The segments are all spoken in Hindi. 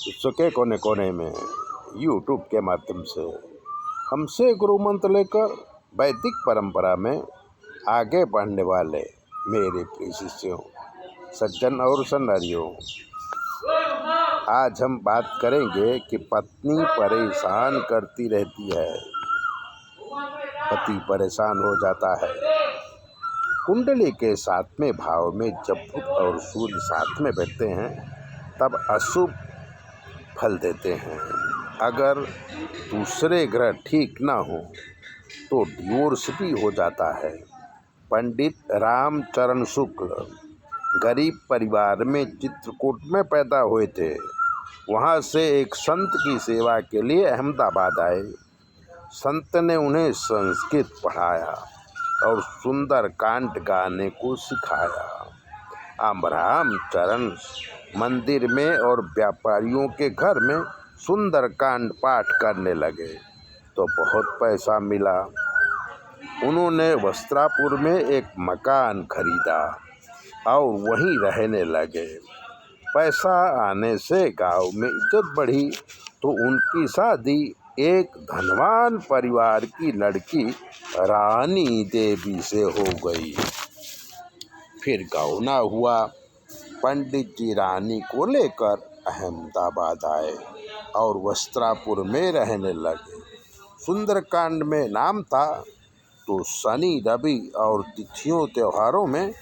विश्व के कोने कोने में यूट्यूब के माध्यम से हमसे गुरु मंत्र लेकर वैदिक परंपरा में आगे बढ़ने वाले मेरे प्रिय शिष्यों, सज्जन और सन्नारियों, आज हम बात करेंगे कि पत्नी परेशान करती रहती है, पति परेशान हो जाता है। कुंडली के सातवें भाव में जब बुध और सूर्य साथ में बैठते हैं तब अशुभ फल देते हैं। अगर दूसरे ग्रह ठीक ना हो तो डिवोर्स भी हो जाता है। पंडित रामचरण शुक्ल गरीब परिवार में चित्रकूट में पैदा हुए थे। वहाँ से एक संत की सेवा के लिए अहमदाबाद आए। संत ने उन्हें संस्कृत पढ़ाया और सुंदर कांड गाने को सिखाया। रामचरण मंदिर में और व्यापारियों के घर में सुंदर कांड पाठ करने लगे तो बहुत पैसा मिला। उन्होंने वस्त्रापुर में एक मकान खरीदा और वहीं रहने लगे। पैसा आने से गांव में इज्जत बढ़ी तो उनकी शादी एक धनवान परिवार की लड़की रानी देवी से हो गई। फिर गौना हुआ। पंडित जी रानी को लेकर अहमदाबाद आए और वस्त्रापुर में रहने लगे। सुंदरकांड में नाम था तो शनि रवि और तिथियों त्योहारों में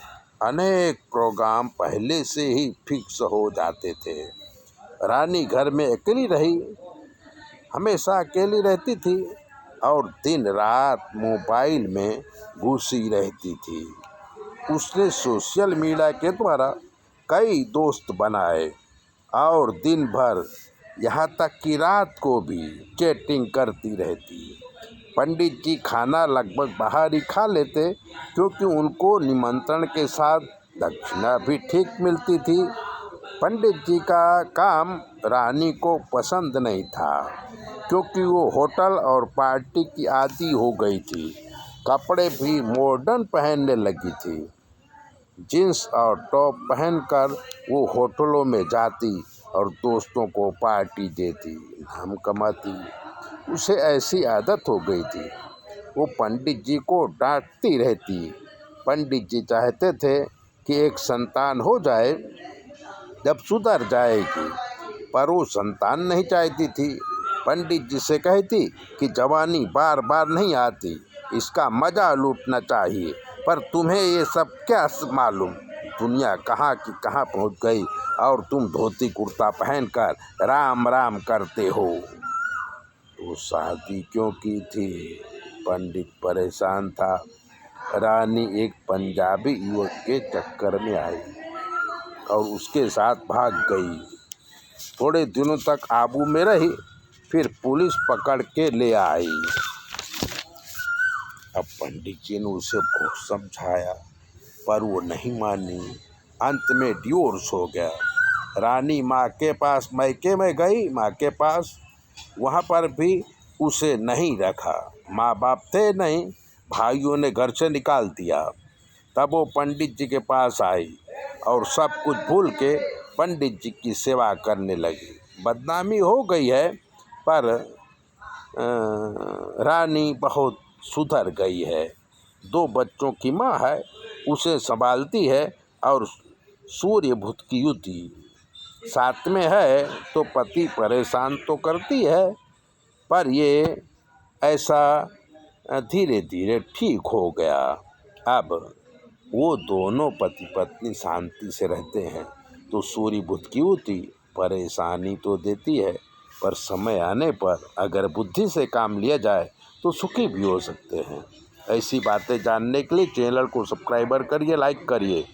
अनेक प्रोग्राम पहले से ही फिक्स हो जाते थे। रानी घर में अकेली रही, हमेशा अकेली रहती थी और दिन रात मोबाइल में घुसी रहती थी। उसने सोशल मीडिया के द्वारा कई दोस्त बनाए और दिन भर यहाँ तक कि रात को भी चैटिंग करती रहती। पंडित जी खाना लगभग बाहर ही खा लेते क्योंकि उनको निमंत्रण के साथ दक्षिणा भी ठीक मिलती थी। पंडित जी का काम रानी को पसंद नहीं था क्योंकि वो होटल और पार्टी की आदी हो गई थी। कपड़े भी मॉडर्न पहनने लगी थी। जींस और टॉप पहनकर वो होटलों में जाती और दोस्तों को पार्टी देती, नाम कमाती। उसे ऐसी आदत हो गई थी। वो पंडित जी को डांटती रहती। पंडित जी चाहते थे कि एक संतान हो जाए, जब सुधर जाएगी, पर वो संतान नहीं चाहती थी। पंडित जी से कहती कि जवानी बार बार नहीं आती, इसका मजा लूटना चाहिए, पर तुम्हें ये सब क्या मालूम, दुनिया कहाँ की कहाँ पहुँच गई और तुम धोती कुर्ता पहनकर राम राम करते हो। तो शादी क्यों की थी? पंडित परेशान था। रानी एक पंजाबी युवक के चक्कर में आई और उसके साथ भाग गई। थोड़े दिनों तक आबू में रही, फिर पुलिस पकड़ के ले आई। अब पंडित जी ने उसे बहुत समझाया पर वो नहीं मानी। अंत में डिवोर्स हो गया। रानी माँ के पास मैके में गई, माँ के पास, वहाँ पर भी उसे नहीं रखा। माँ बाप थे नहीं, भाइयों ने घर से निकाल दिया। तब वो पंडित जी के पास आई और सब कुछ भूल के पंडित जी की सेवा करने लगी। बदनामी हो गई है पर रानी बहुत सुधर गई है। 2 बच्चों की माँ है, उसे संभालती है और सूर्य बुध की युति साथ में है तो पति परेशान तो करती है, पर ये ऐसा धीरे धीरे ठीक हो गया। अब वो दोनों पति पत्नी शांति से रहते हैं। तो सूर्य बुध की युति परेशानी तो देती है, पर समय आने पर अगर बुद्धि से काम लिया जाए तो सुखी भी हो सकते हैं। ऐसी बातें जानने के लिए चैनल को सब्सक्राइबर करिए, लाइक करिए।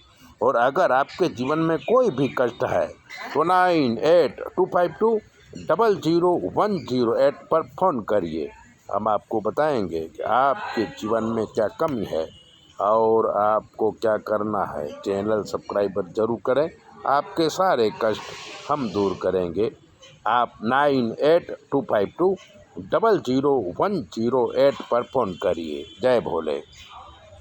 और अगर आपके जीवन में कोई भी कष्ट है तो 9825200108 पर फ़ोन करिए। हम आपको बताएंगे कि आपके जीवन में क्या कमी है और आपको क्या करना है। चैनल सब्सक्राइबर जरूर करें, आपके सारे कष्ट हम दूर करेंगे। आप 9825200108 पर फ़ोन करिए। जय भोले।